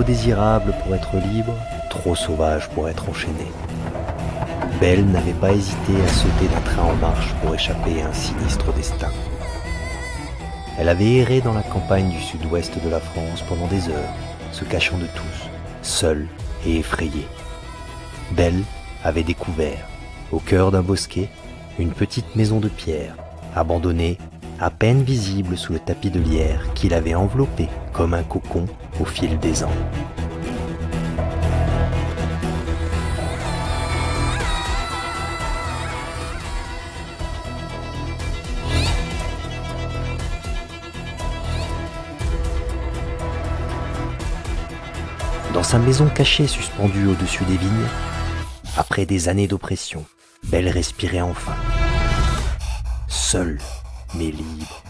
trop désirable pour être libre, trop sauvage pour être enchaîné. Belle n'avait pas hésité à sauter d'un train en marche pour échapper à un sinistre destin. Elle avait erré dans la campagne du sud-ouest de la France pendant des heures, se cachant de tous, seule et effrayée. Belle avait découvert, au cœur d'un bosquet, une petite maison de pierre, abandonnée, à peine visible sous le tapis de lierre qui l'avait enveloppée comme un cocon au fil des ans. Dans sa maison cachée suspendue au-dessus des vignes, après des années d'oppression, Belle respirait enfin. Seule, mais libre.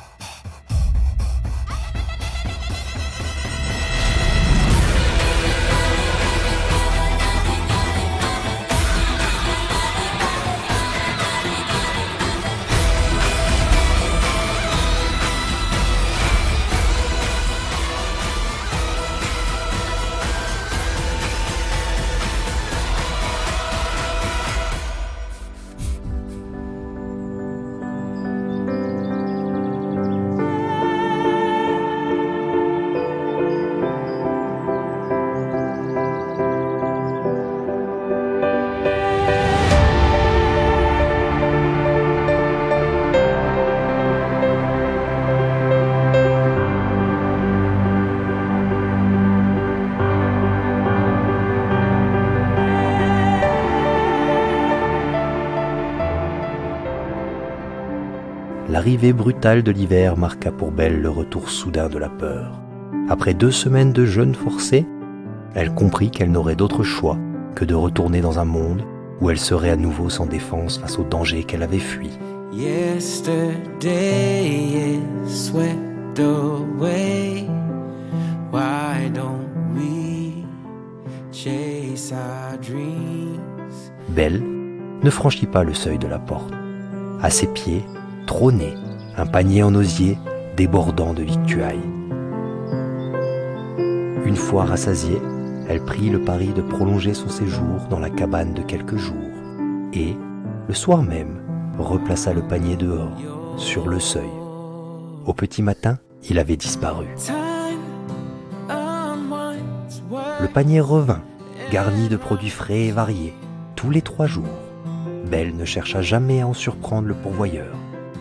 L'arrivée brutale de l'hiver marqua pour Belle le retour soudain de la peur. Après 2 semaines de jeûne forcé, elle comprit qu'elle n'aurait d'autre choix que de retourner dans un monde où elle serait à nouveau sans défense face aux dangers qu'elle avait fuis. Yesterday is swept away. Why don't we chase our dreams? Belle ne franchit pas le seuil de la porte. À ses pieds, trônait un panier en osier débordant de victuailles. Une fois rassasiée, elle prit le pari de prolonger son séjour dans la cabane de quelques jours et, le soir même, replaça le panier dehors, sur le seuil. Au petit matin, il avait disparu. Le panier revint, garni de produits frais et variés, tous les 3 jours. Belle ne chercha jamais à en surprendre le pourvoyeur,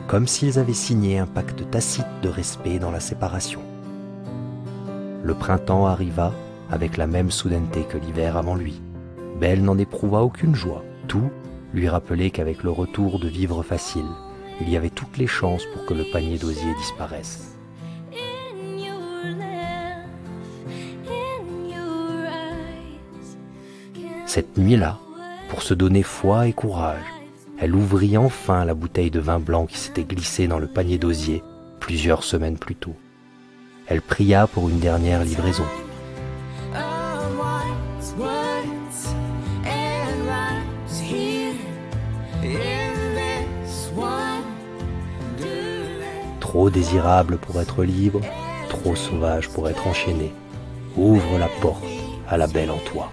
comme s'ils avaient signé un pacte tacite de respect dans la séparation. Le printemps arriva avec la même soudaineté que l'hiver avant lui. Belle n'en éprouva aucune joie. Tout lui rappelait qu'avec le retour de vivres faciles, il y avait toutes les chances pour que le panier d'osier disparaisse. Cette nuit-là, pour se donner foi et courage, elle ouvrit enfin la bouteille de vin blanc qui s'était glissée dans le panier d'osier plusieurs semaines plus tôt. Elle pria pour une dernière livraison. Trop désirable pour être libre, trop sauvage pour être enchaîné, ouvre la porte à la belle en toi.